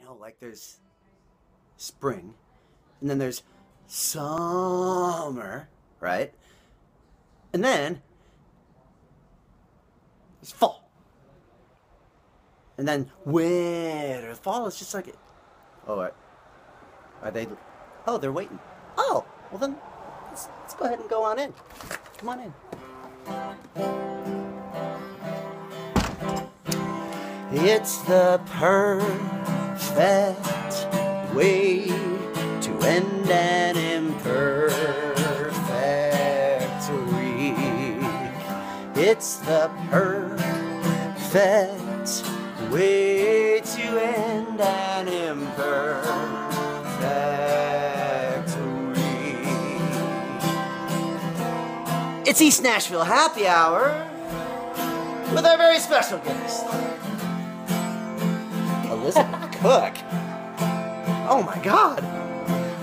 know, like there's spring, and then there's summer, right? And then there's fall. And then winter. Fall is just like, oh, are they, oh, they're waiting. Oh, well then, let's go ahead and go on in. Come on in. It's the perfect way to end an imperfect week. It's the perfect way to end an imperfect week. It's East Nashville Happy Hour with our very special guest, Elizabeth Cook. Oh my God.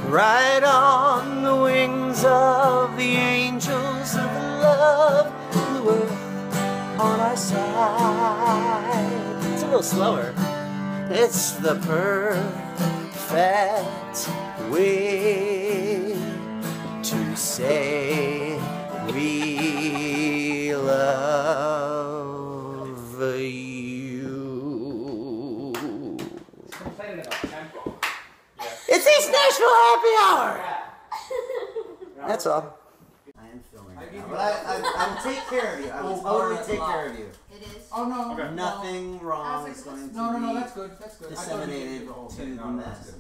Right on the wings of the angels of love who were on our side. It's a little slower. It's the perfect way to say we love you. It's East Nashville Happy Hour! That's all. I am filming right now, but I will take care of you. I will totally take care of you. It is? Oh, no. Okay. Nothing wrong is going to No, be that's good. That's good. disseminated to the masses.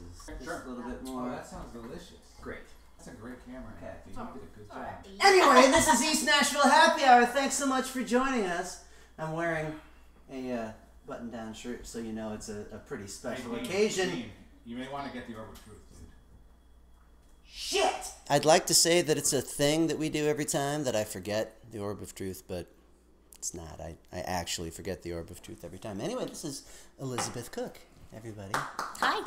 Just a little bit more. Oh, that sounds delicious. Great. That's a great camera. Okay. You did a good job. Anyway, this is East Nashville Happy Hour. Thanks so much for joining us. I'm wearing a button-down shirt, so you know it's a pretty special occasion. You may want to get the orb of truth, dude. Shit! I'd like to say that it's a thing that we do every time, that I forget the orb of truth, but it's not. I actually forget the orb of truth every time. Anyway, this is Elizabeth Cook, everybody. Hi.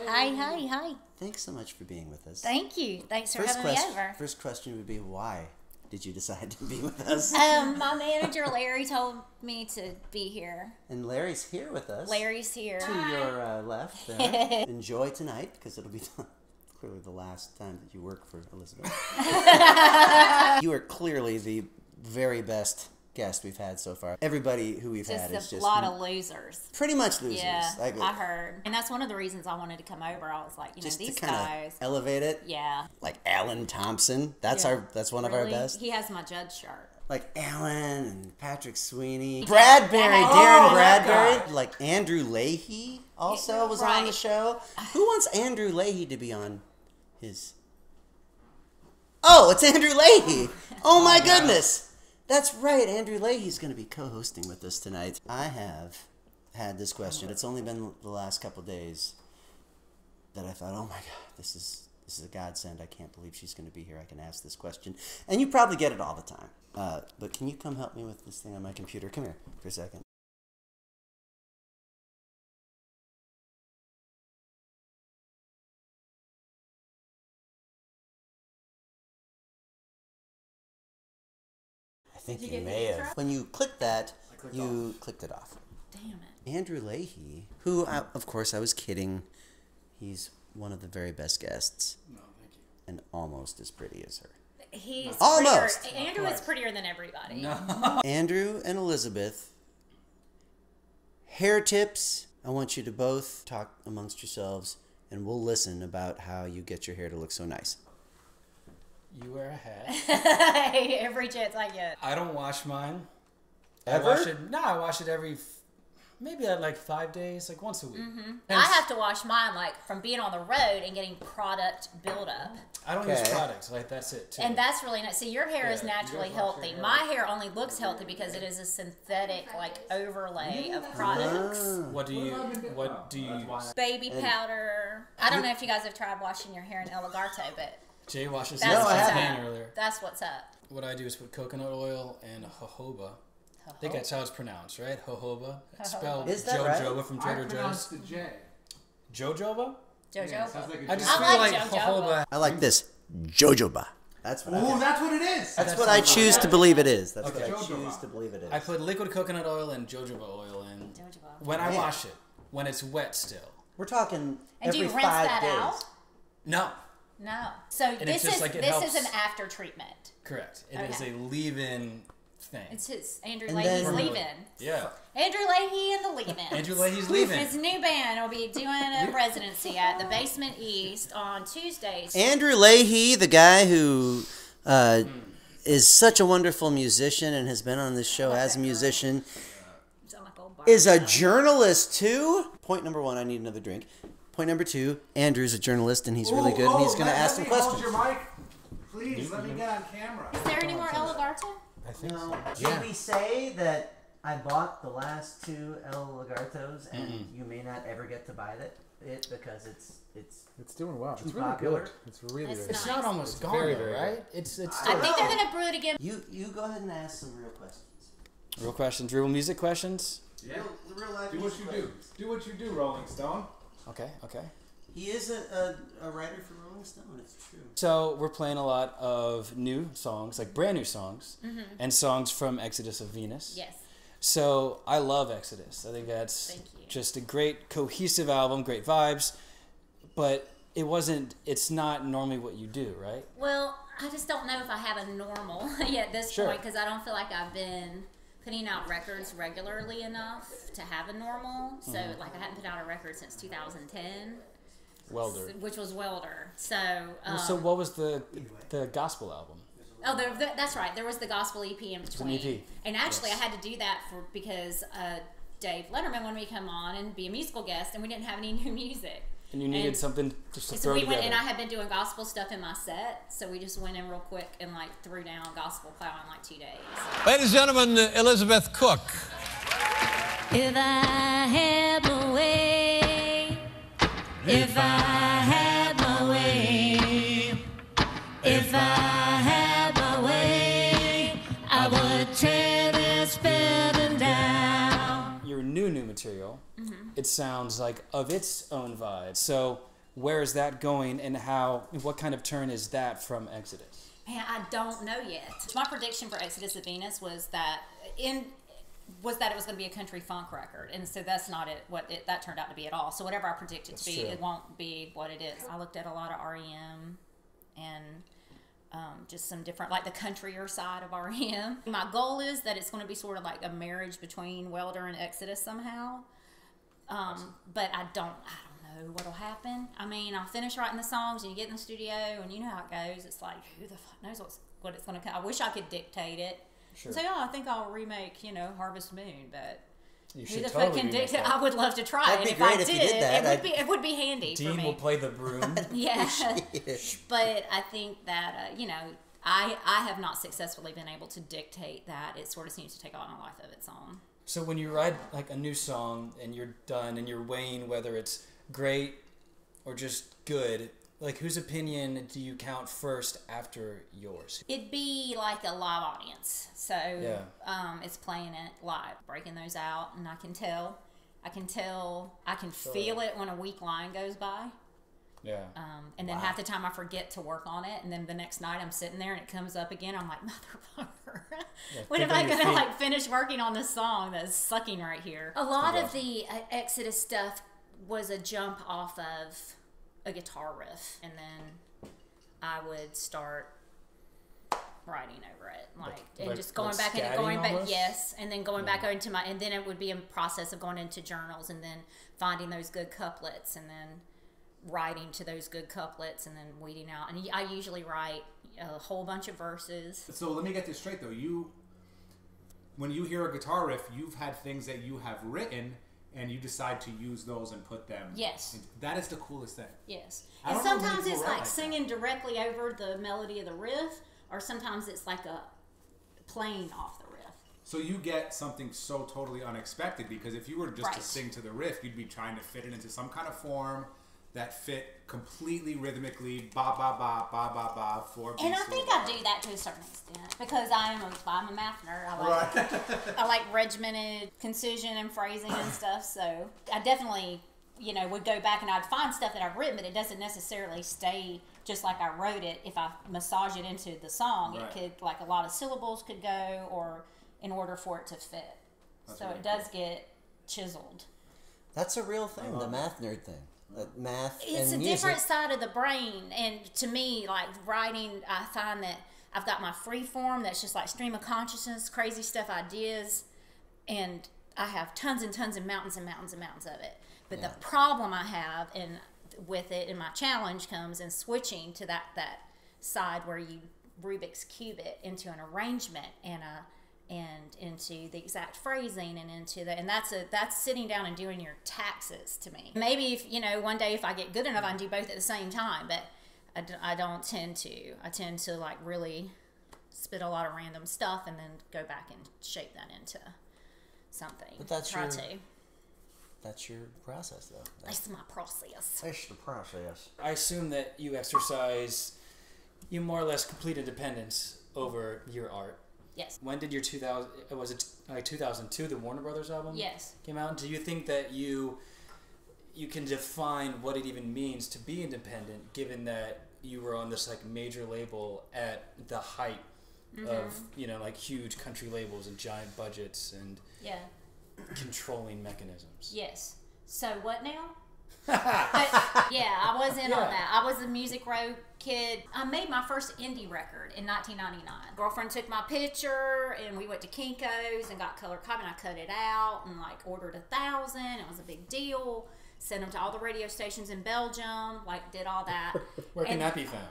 Hi. Thanks so much for being with us. Thank you. Thanks for having me over. First question would be, why did you decide to be with us? My manager, Larry, told me to be here. And Larry's here with us. Larry's here. To your left there. Enjoy tonight, because it'll be clearly the last time that you work for Elizabeth. You are clearly the very best guest we've had so far. Everybody who we've had is just a lot of losers. Pretty much losers. Yeah, like, I heard. And that's one of the reasons I wanted to come over. I was like, just these to kind guys. of elevate it. Yeah. Like Alan Thompson. That's one of our best. He has my judge shirt. Like Alan and Patrick Sweeney. Bradbury, Darren Bradbury. Like Andrew Leahy also was on the show. Who wants Andrew Leahy to be on his... Oh, it's Andrew Leahy. Oh my goodness. That's right. Andrew Leahy's going to be co-hosting with us tonight. I have had this question. It's only been the last couple days that I thought, oh my God, this is a godsend. I can't believe she's going to be here. I can ask this question. And you probably get it all the time. But can you come help me with this thing on my computer? Come here for a second. I think you may have. When you clicked that, you clicked it off. Damn it. Andrew Leahy, who, of course, I was kidding. He's one of the very best guests. No, thank you. And almost as pretty as her. He's almost. Prettier. Andrew is prettier than everybody. No. Andrew and Elizabeth, hair tips. I want you to both talk amongst yourselves, and we'll listen about how you get your hair to look so nice. You wear a hat. Every chance I get. I don't wash mine. Ever? I wash it every, maybe like 5 days, like once a week. Mm-hmm. I have to wash mine like from being on the road and getting product buildup. I don't use products, like that's it too. And that's really nice. See, your hair is naturally healthy. My hair only looks healthy because it is a synthetic like overlay of products. What do you use? Baby powder. I don't know if you guys have tried washing your hair in Lagarto, but Jay washes that's what's his up. hand earlier. That's what's up. What I do is put coconut oil and jojoba. I think that's how it's pronounced, right? Jojoba. It's spelled Jojoba from Trader Joe's. I pronounced the J. Jojoba? Jojoba. Yeah, sounds like a I just J. feel like like jojoba. jojoba. I like this. Jojoba. That's what That's what it is. That's what I choose to believe it is. That's Okay. what I choose to believe it is. I put liquid coconut oil and jojoba oil in Jojoba. when I wash it, when it's wet still. We're talking And do every you rinse 5 that days. out? No. No. So And this it's just is like it this is helps. an after treatment. Correct. It is Okay. a leave-in thing. It's his Andrew And Leahy's then- leaving. Yeah. Andrew Leahy and the Leaving. Andrew Leahy's leaving. His new band will be doing a residency at the Basement East on Tuesdays. Andrew Leahy, the guy who is such a wonderful musician and has been on this show as a musician, Sound like old Bart. is a journalist too. Point number 1, I need another drink. Point number 2, Andrew's a journalist and he's really good and he's going to ask some questions. Hold your mic. Please, let me get on camera. Is there any more El Lagarto? I think No. so. Did we say that I bought the last 2 El Lagartos and you may not ever get to buy it because It's doing well. It's really popular. good. It's really, It's really nice. It's not almost gone, very, though, very right? It's I still... think they're going to brew it again. You go ahead and ask some real questions. Real questions, real music questions? Yeah. Real life Do what you do. Do what you do, Rolling Stone. Okay. He is a writer for Rolling Stone, it's true. So we're playing a lot of new songs, like brand new songs, and songs from Exodus of Venus. Yes. So I love Exodus. I think that's Thank you. just a great cohesive album, great vibes, but it's not normally what you do, right? Well, I just don't know if I have a normal at this Sure. point because I don't feel like I've been putting out records regularly enough to have a normal. So, like, I hadn't put out a record since 2010. Welder. Which was Welder. So, So what was the gospel album? oh, that's right. There was the gospel EP in between. EP. And actually, Yes. I had to do that because Dave Letterman wanted me to come on and be a musical guest, and we didn't have any new music. And you needed And something just to So throw we together. went, and I had been doing gospel stuff in my set, so we just went in real quick and like threw down gospel plow in like 2 days. Ladies and gentlemen, Elizabeth Cook. If I had my way, if I had my way, if I had my way, I would tear this building down. Your new material, it sounds like of its own vibe. So where is that going, and what kind of turn is that from Exodus? Man, I don't know yet. My prediction for Exodus of Venus was that it was going to be a country funk record, and so that's not that turned out to be at all. So whatever I predict it to be, true. it won't be what it is. I looked at a lot of REM and just some different, like the countryer side of REM. My goal is that it's going to be sort of like a marriage between Welder and Exodus somehow. But I don't know what'll happen. I mean, I'll finish writing the songs and you get in the studio and you know how it goes. It's like, who the fuck knows what it's going to come. I wish I could dictate it. Sure. Say, I think I'll remake, Harvest Moon, but You who should the totally fuck can remake dictate? that. I would love to try That'd it. be If great I if you did, did that. it would be handy for Dean me. will play the broom. Yeah. But I think that, I have not successfully been able to dictate that. It sort of seems to take on a life of its own. So when you write like a new song and you're done and you're weighing whether it's great or just good, like whose opinion do you count first after yours? It'd be like a live audience. So Yeah. It's playing it live, breaking those out, and I can feel it when a weak line goes by. Yeah. And then half the time I forget to work on it, and then the next night I'm sitting there and it comes up again. I'm like, motherfucker, when am think I on your gonna feet. like finish working on this song that's sucking right here? A lot of the Exodus stuff was a jump off of a guitar riff, and then I would start writing over it, and just going back and going back, almost? yes, and then going back into and then it would be a process of going into journals and then finding those good couplets and then writing to those good couplets and then weeding out. And I usually write a whole bunch of verses. So let me get this straight, though. When you hear a guitar riff, you've had things that you have written, and you decide to use those and put them. Yes. That is the coolest thing. Yes. I And don't know many sometimes people it's write like like singing directly over the melody of the riff, or sometimes it's like a playing off the riff. So you get something so totally unexpected, because if you were just to Right. sing to the riff, you'd be trying to fit it into some kind of form that fit completely rhythmically, ba ba ba ba ba ba, 4 beats. And I think I do that to a certain extent because I'm a math nerd. I like regimented concision and phrasing and stuff. So I definitely, would go back and I'd find stuff that I've written, but it doesn't necessarily stay just like I wrote it. If I massage it into the song, Right. it could, like a lot of syllables could go, or in order for it to fit. That's So really it does get chiseled. That's a real thing, the math nerd thing. Math It's and a music. different side of the brain, and to me, like writing, I find that I've got my free form that's just like stream of consciousness, crazy stuff, ideas, and I have tons and tons and mountains and mountains and mountains of it. But the problem I have with it, and my challenge comes in switching to that side where you Rubik's cube it into an arrangement and into the exact phrasing and that's sitting down and doing your taxes to me. Maybe if one day if I get good enough I can do both at the same time, but I don't tend to. I tend to like really spit a lot of random stuff and then go back and shape that into something. But that's That's your process, though. my process. That's the process. I assume that you exercise, you more or less complete independence over your art. Yes. When did your 2002, the Warner Brothers album? Yes. Came out? Do you think that you can define what it even means to be independent, given that you were on this like major label at the height of like huge country labels and giant budgets and controlling mechanisms? Yes. So what now? But yeah, I was in on that. I was a Music Row kid. I made my first indie record in 1999. Girlfriend took my picture and we went to Kinko's and got color copy and I cut it out and like ordered 1,000. It was a big deal. Sent them to all the radio stations in Belgium. Like did all that. Where can that be found?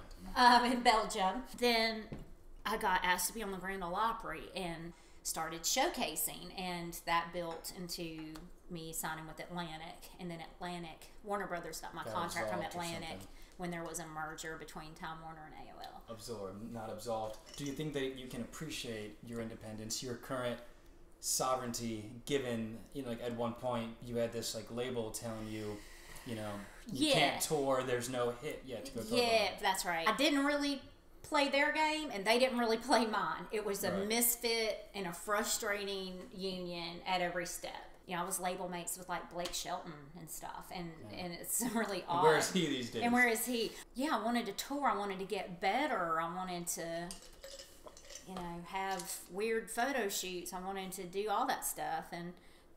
In Belgium. Then I got asked to be on the Grand Ole Opry and started showcasing, and that built into me signing with Atlantic, and then Warner Brothers got my contract from Atlantic when there was a merger between Time Warner and AOL. Absorbed, not absolved. Do you think that you can appreciate your independence, your current sovereignty, given like at one point you had this like label telling you, you can't tour, there's no hit yet to go tour. Yeah, that's right. I didn't really play their game and they didn't really play mine. It was a misfit and a frustrating union at every step. I was label mates with like Blake Shelton and stuff, and it's really odd. Where is he these days? And where is he? Yeah, I wanted to tour. I wanted to get better. I wanted to, have weird photo shoots. I wanted to do all that stuff, and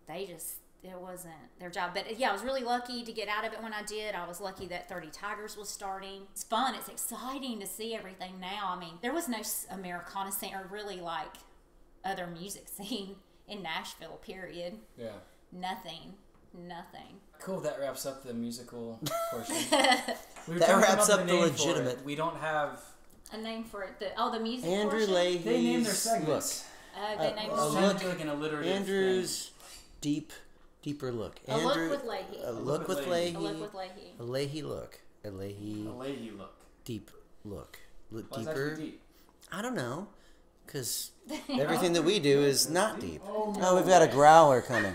it wasn't their job. But yeah, I was really lucky to get out of it when I did. I was lucky that 30 Tigers was starting. It's fun. It's exciting to see everything now. I mean, there was no Americana scene or really like other music scene in Nashville, period. Yeah. Nothing. Cool, that wraps up the musical portion. That wraps up the legitimate. We don't have a name for it. The music Andrew portion? Leahy's They named their segments. They named like an alliterative Andrew's deeper look. A look with Leahy. A look with Leahy. A look with Leahy. A Leahy look. A Leahy look. Deep look. Why is that Deeper. deep? I don't know. Because everything that we do is not deep. Oh, we've got a growler coming.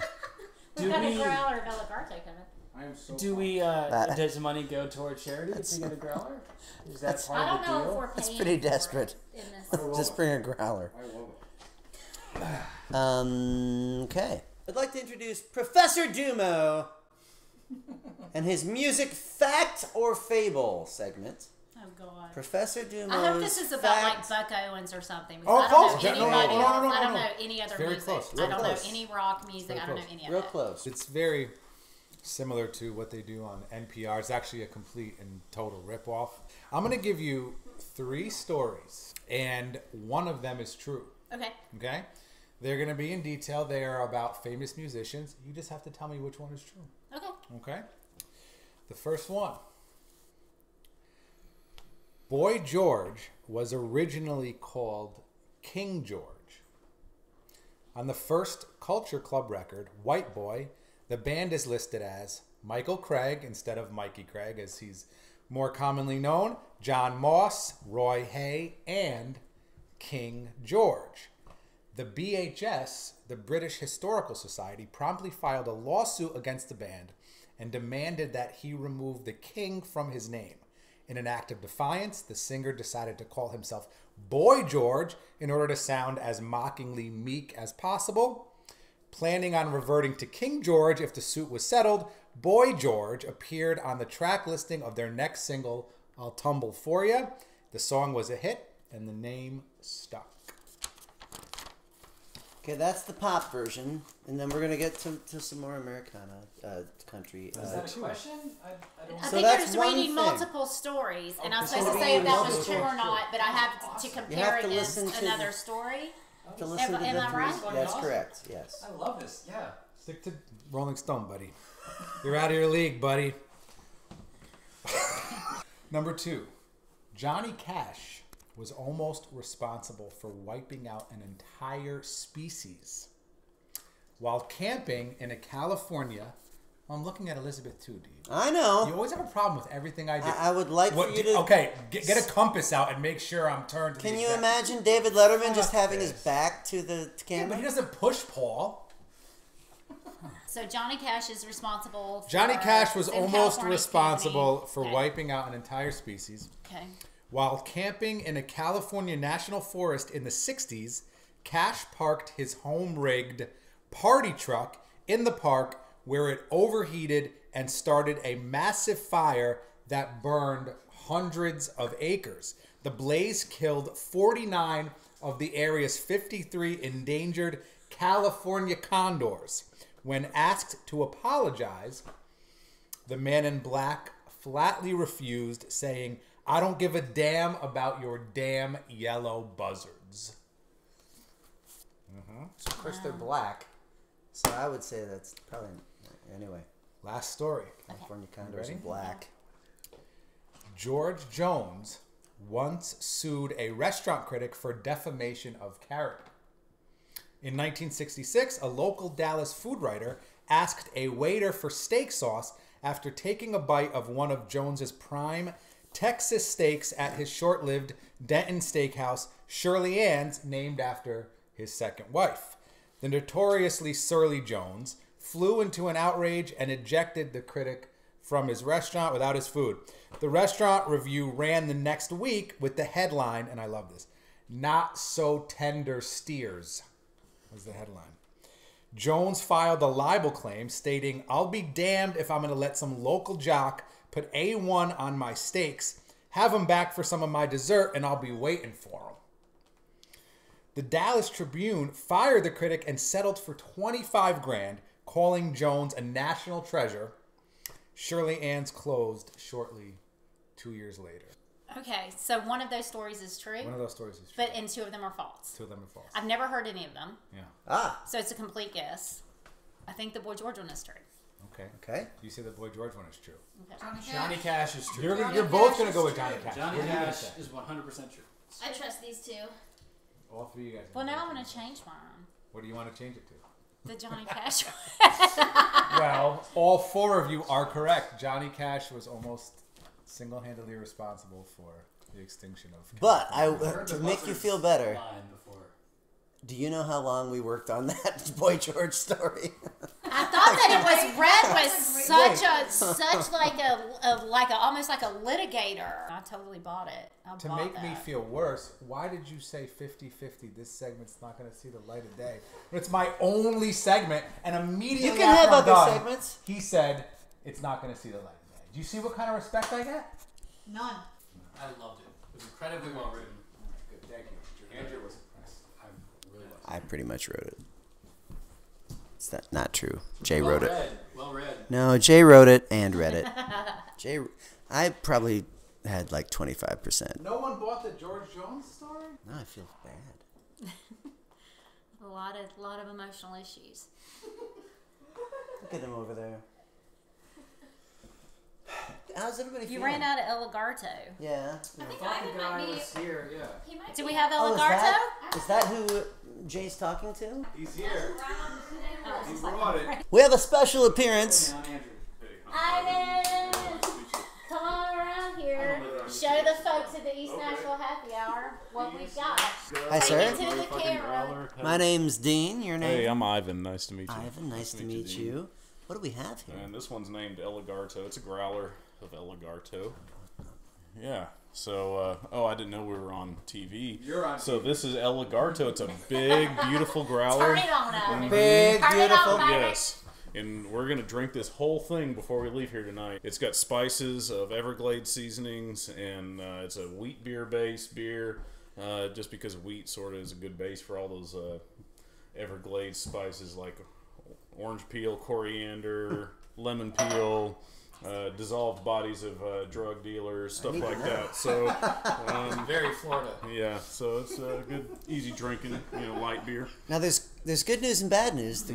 We've got a growler of Lagarto coming. I am so Do we, does money go toward charity if you get a growler? Is that part I of don't the know deal? if we're paying That's pretty for it desperate. in this. Just bring a growler. I love it. Okay. I'd like to introduce Professor Dumo and his music fact or fable segment. Oh God. Professor Dumo's I hope this is about fact. like Buck Owens or something. Oh, I don't close. know No, anybody else. no, I don't no. know any other Very music. close. I don't know close. any rock music. Very I don't know close. any of Real it. close. It's very similar to what they do on NPR. It's actually a complete and total ripoff. I'm going to give you 3 stories, and one of them is true. Okay. Okay? They're going to be in detail. They are about famous musicians. You just have to tell me which one is true. Okay. Okay? The first one. Boy George was originally called King George. On the first Culture Club record, White Boy, the band is listed as Michael Craig instead of Mikey Craig, as he's more commonly known, John Moss, Roy Hay, and King George. The BHS, the British Historical Society, promptly filed a lawsuit against the band and demanded that he remove the King from his name. In an act of defiance, the singer decided to call himself Boy George in order to sound as mockingly meek as possible. Planning on reverting to King George if the suit was settled, Boy George appeared on the track listing of their next single, I'll Tumble For Ya. The song was a hit, and the name stuck. Okay, that's the pop version, and then we're gonna get to some more Americana country. Is that a question? I don't I So think that's you're just one reading thing. multiple stories, and I'm so supposed to we say if that multiple- was true or not, but I have to You compare have to against listen to another story. To listen to Am the I three. right? That's Awesome. correct. Yes. I love this. Yeah. Stick to Rolling Stone, buddy. You're out of your league, buddy. Number 2. Johnny Cash was almost responsible for wiping out an entire species while camping in a California. I'm looking at Elizabeth too, Dean. I know. You always have a problem with everything I do. I would like for you to. Okay, get a compass out and make sure I'm turned to Can the you exact- imagine David Letterman just Fuck having his this. back to the Yeah, camera? but he doesn't push Paul. So Johnny Cash is responsible for... Johnny Cash was in almost California responsible camping. for Okay. wiping out an entire species. Okay. While camping in a California national forest in the 60s, Cash parked his home-rigged party truck in the park where it overheated and started a massive fire that burned hundreds of acres. The blaze killed 49 of the area's 53 endangered California condors. When asked to apologize, the man in black flatly refused, saying, "I don't give a damn about your damn yellow buzzards." So of course they're black. So I would say that's probably anyway. Last story. California condors ready? are black. George Jones once sued a restaurant critic for defamation of character. In 1966, a local Dallas food writer asked a waiter for steak sauce after taking a bite of one of Jones's prime Texas steaks at his short-lived Denton Steakhouse, Shirley Ann's, named after his second wife. The notoriously surly Jones flew into an outrage and ejected the critic from his restaurant without his food. The restaurant review ran the next week with the headline, and I love this, "Not So Tender Steers," was the headline. Jones filed a libel claim stating, "I'll be damned if I'm going to let some local jock put A1 on my steaks, have him back for some of my dessert, and I'll be waiting for him." The Dallas Tribune fired the critic and settled for $25 grand, calling Jones a national treasure. Shirley Ann's closed shortly 2 years later. Okay, so one of those stories is true, One of those stories is true. and two of them are false. Two of them are false. I've never heard any of them, Yeah. so it's a complete guess. I think the Boy George one is true. Okay. Okay. You say the Boy George one is true. Okay. Johnny Cash is true. You're both going to go with Johnny Cash. Johnny What are you gonna Cash say? is 100% true. I trust these two. All three of you guys. Well, now I'm going going to change mine. What do you want to change it to? The Johnny Cash one. Well, all four of you are correct. Johnny Cash was almost single-handedly responsible for the extinction of. But Heard to the make you buzzards feel better, line before. do you know how long we worked on that Boy George story? I thought that it was Red was such like a almost like a litigator. I totally bought it. I To bought make me that. feel worse, why did you say 50-50? This segment's not going to see the light of day. It's my only segment, and immediately You can after have I'm other done, segments. he said it's not going to see the light of day. Do you see what kind of respect I get? None. I loved it. It was incredibly well written. Good, thank you. Andrew was impressed. I really loved I pretty much wrote it. It's not true. Jay wrote it. Well read. No, Jay wrote it and read it. I probably had like 25%. No one bought the George Jones story? Now I feel bad. A lot of emotional issues. Look at him over there. How's everybody You feeling? ran out of El Lagarto. Yeah. I think Fucking Ivan might guy be. was here, yeah. He might Do be we have El Oh, Lagarto? is that who Jay's talking to? He's here. Oh, He it's like- brought it. We have a special appearance. Down, Andrew. Ivan, come on around here. Show the folks at the East Nashville Happy Hour what we've got. Hi, Take sir. it to the camera. My name's Dean. Your name? Hey, I'm Ivan. Nice to meet you. Ivan. Nice to meet Dean. you. What do we have here? And this one's named Lagarto. It's a growler of Lagarto. Yeah. So, I didn't know we were on TV. You're on So this is Lagarto. It's a big, beautiful growler. Turn it on, Ivan. Big, Turn it beautiful. on, Ivan. Yes. And we're going to drink this whole thing before we leave here tonight. It's got spices of Everglades seasonings, and it's a wheat beer base beer, just because wheat sort of is a good base for all those Everglades spices like orange peel, coriander, lemon peel, dissolved bodies of drug dealers, stuff like that. So Very Florida. yeah, so it's a good, easy drinking, light beer. Now there's good news and bad news.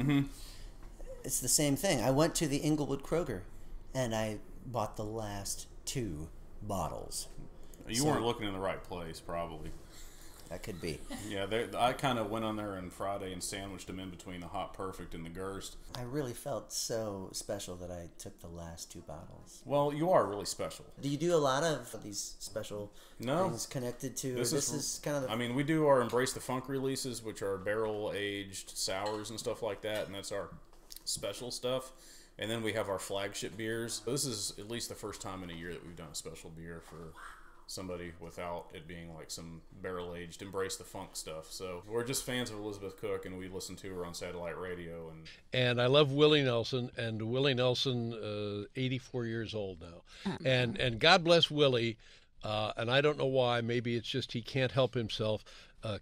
It's the same thing. I went to the Inglewood Kroger, and I bought the last 2 bottles. You weren't looking in the right place, probably. That could be. Yeah, I kind of went on there on Friday and sandwiched them in between the Hot Perfect and the Gerst. I really felt so special that I took the last 2 bottles. Well, you are really special. Do you do a lot of these special things connected to? This is kind of the... I mean, we do our Embrace the Funk releases, which are barrel-aged sours and stuff like that, and that's our special stuff. And then we have our flagship beers. This is at least the first time in a year that we've done a special beer for somebody without it being like some barrel-aged Embrace the Funk stuff. So we're just fans of Elizabeth Cook, and we listen to her on satellite radio. And I love Willie Nelson, and Willie Nelson, 84 years old now. And God bless Willie, and I don't know why, maybe it's just he can't help himself.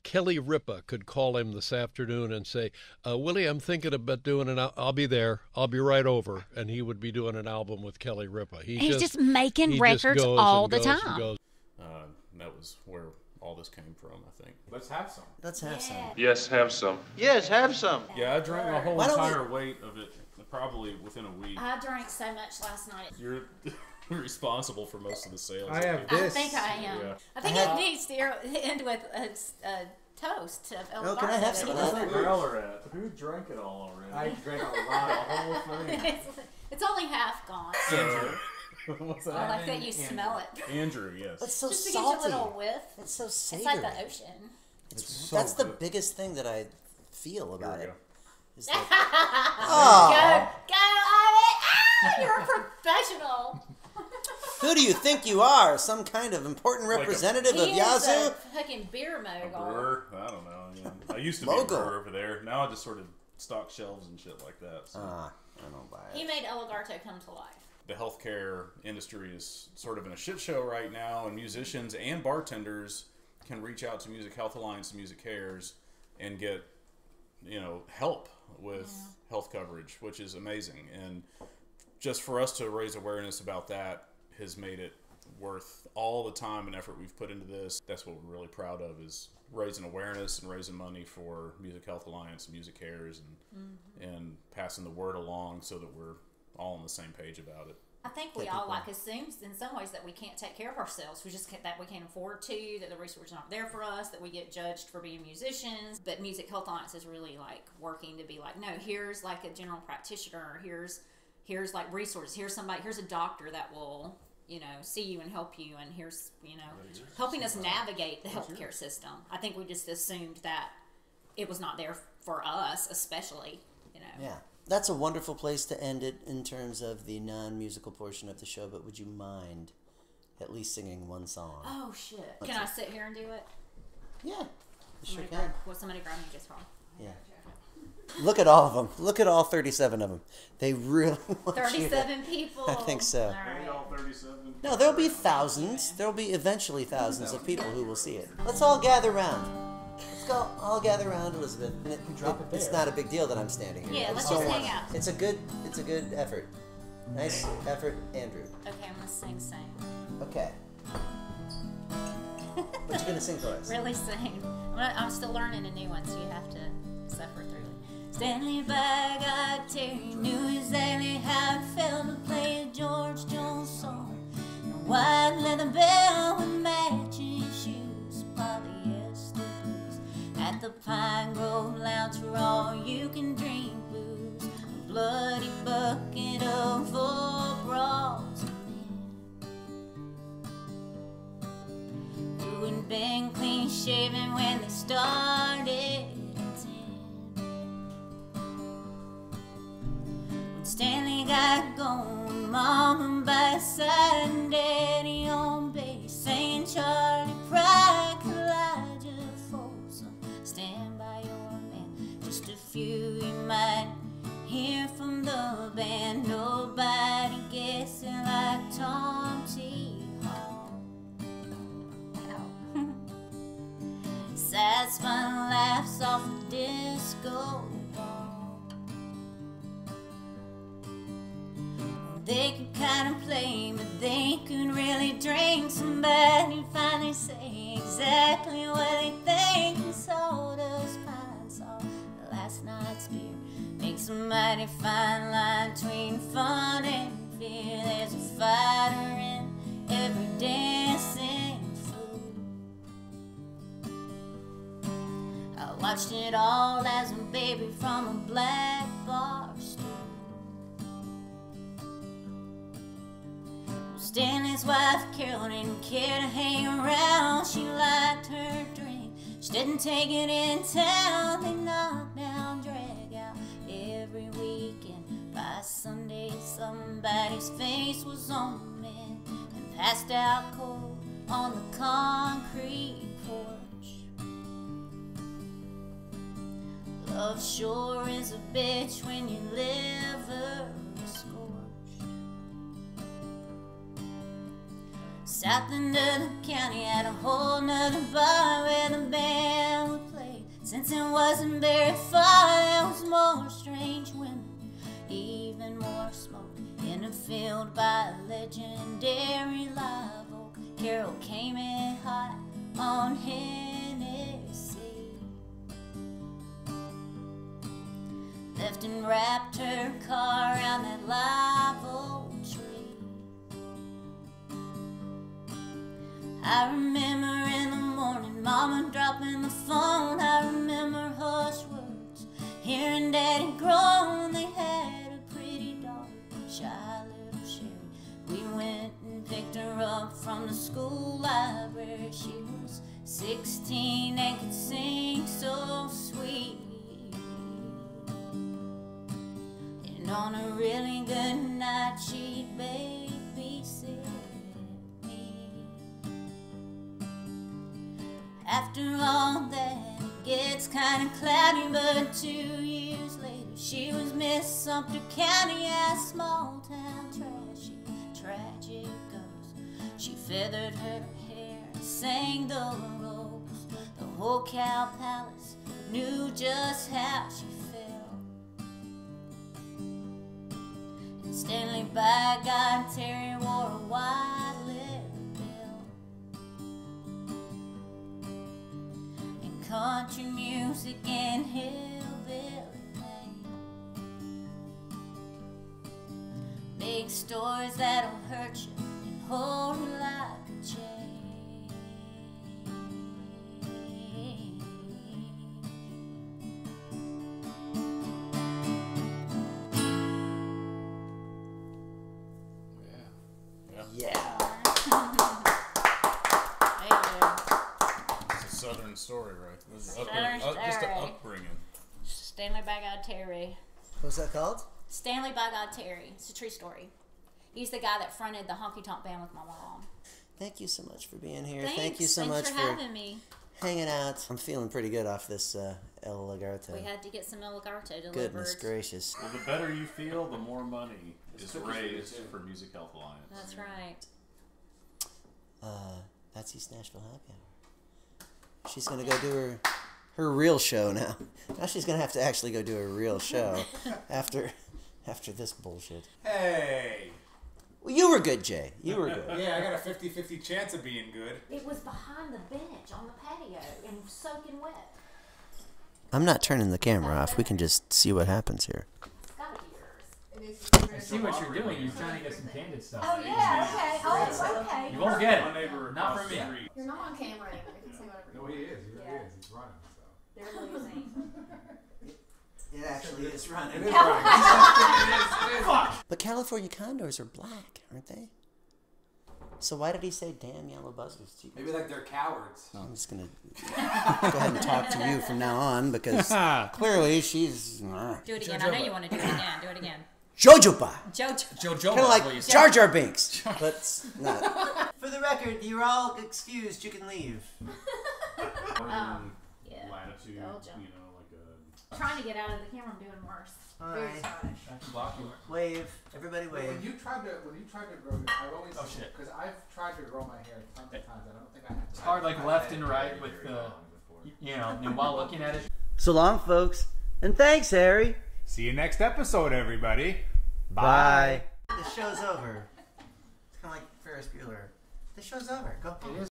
Kelly Ripa could call him this afternoon and say, Willie, I'm thinking about doing I'll be there. I'll be right over. And he would be doing an album with Kelly Ripa. He's just making records all the time. That was where all this came from, I think. Let's have some. Let's have some. Yes, have some. Yes, have some. Yeah, I drank the whole entire weight of it probably within a week. I drank so much last night. You're responsible for most of the sales. I have this. I think I am. Yeah. I think it needs to end with a toast to El Oh, can I have some of that? Growler at? Who drank it all already? I drank a lot of the whole thing. It's only half gone. What's that? I like that you smell it. Andrew, yes. It's so Just salty. to get you a little whiff. It's so savory. It's like the ocean. That's the biggest thing that I feel about it. Is that, Go, Ivy! You're a professional. who do you think you are? Some kind of important representative of He is Yazoo? a fucking beer mogul. Brewer? I don't know. Yeah. I used to be a brewer over there. Now I just sort of stock shelves and shit like that. So. I don't buy it. He made Lagarto come to life. The healthcare industry is sort of in a shit show right now, and musicians and bartenders can reach out to Music Health Alliance and Music Cares and get, help with health coverage, which is amazing. And just for us to raise awareness about that has made it worth all the time and effort we've put into this. That's what we're really proud of, is raising awareness and raising money for Music Health Alliance and Music Cares, and passing the word along so that we're all on the same page about it. I think we all assume in some ways that we can't take care of ourselves. We just that we can't afford to, that the resources aren't there for us, that we get judged for being musicians. But Music Health Alliance is really working to be no, here's a general practitioner, here's resources, here's a doctor that will see you and help you, and here's helping us navigate the healthcare system. I think we just assumed that it was not there for us, especially. Yeah. That's a wonderful place to end it in terms of the non-musical portion of the show, but would you mind at least singing one song? Oh, shit. Can I sit here and do it? Yeah, sure can. Somebody grab me a guitar. Yeah. Look at all of them. Look at all 37 of them. They really want 37 people. I think so. All right. All 37. No, there'll be thousands. There'll be eventually thousands of people who will see it. Let's all gather around. Let's go all gather around, Elizabeth. It's not a big deal that I'm standing here. Yeah, let's just hang out. It's a good effort. Nice effort, Andrew. Okay, I'm gonna sing. Okay. What you gonna sing for us? Really sing. I'm still learning a new one, so you have to suffer through it. Stanley Bogart Terry knew exactly how it felt to play a George Jones song. A white leather belt with matching shoes, polyester blues. At the Pine Grove Lounge for all you can drink booze. A bloody bucket of full bras. Who had been clean shaven when they started. Stanley got going, Mama by his side and Daddy on bass, saying Charlie Pride, Elijah Folsom, stand by your man. Just a few you might hear from the band, nobody guessing like Tom T. Hall. Sad spun laughs off the disco name, but they could really drink. Somebody finally say exactly what they think. And so does Pine Sol. Last night's beer makes a mighty fine line between fun and fear. There's a fighter in every dancing fool. I watched it all as a baby from a black bar stool. Stanley's wife Carol didn't care to hang around. She liked her drink, she didn't take it in town. They knocked down, drag out every weekend. By Sunday somebody's face was on the mend and passed out cold on the concrete porch. Love sure is a bitch when your liver is scorched. South end of the county had a whole nother bar where the band would play. Since it wasn't very far, there was more strange women, even more smoke in a field by a legendary live oak. Carol came in hot on Hennessy, left and wrapped her car around that live oak tree. I remember in the morning Mama dropping the phone. I remember hushed words, hearing Daddy groan. They had a pretty daughter, shy little Sherry. We went and picked her up from the school library. She was 16 and could sing so sweet. And on a really good night she'd babysit me. After all that, it gets kind of cloudy, but 2 years later she was Miss Sumter County, a small town trashy, tragic ghost. She feathered her hair and sang the rose. The whole Cow Palace knew just how she felt. And Stanley, by God, Terry wore a white leather belt. And country music and hillbilly pain. Big stories that'll hurt you and hold you like a chain. Yeah. It's a southern story, right? This is Southern just an story. upbringing. Stanley by God Terry. What's that called? Stanley by God Terry. It's a true story. He's the guy that fronted the honky tonk band with my mom. Thank you so much for being here. Thanks. Thank you so Thanks much for having me. hanging out. I'm feeling pretty good off this El Lagarto. We had to get some Lagarto delivered. Goodness gracious. Well, the better you feel, the more money is raised for Music Health Alliance. That's right. That's East Nashville Happy Hour. She's gonna go do her real show now. Now she's gonna have to actually go do a real show after this bullshit. Hey! Well, you were good, Jay. You were good. Yeah, I got a 50-50 chance of being good. It was behind the bench on the patio and soaking wet. I'm not turning the camera off. We can just see what happens here. It's gotta be yours. I see what you're doing. You're trying to get some candid stuff. Oh yeah, okay. Oh, okay. You won't get My it. neighbor Not across for the me. street. You're not on camera anymore. You can say whatever you No, want. he is. He really Yeah. is. He's running, so. They're losing. It actually is running. It is running. It is. But California condors are black, aren't they? So why did he say damn yellow buzzards? Maybe like they're cowards. I'm just going to go ahead and talk to you from now on because clearly she's... Do it again. I know you want to do it again. Do it again. Jojoba! Jojo. Kind of like Jar Jar Binks, but it's not. For the record, you're all excused. You can leave. Yeah. Latitude, Belgium. you know, like a... I'm trying to get out of the camera. I'm doing worse. All Very right. Scottish. I can block you. Wave. Everybody When wave. you tried to grow, I've always Oh, shit. because I've tried to grow my hair tons of times. I don't think I have. It's hard, like left and right with the, while looking at it. So long, folks. And thanks, Harry. See you next episode, everybody. Bye. The show's over. Ferris Bueller. The show's over. Go home.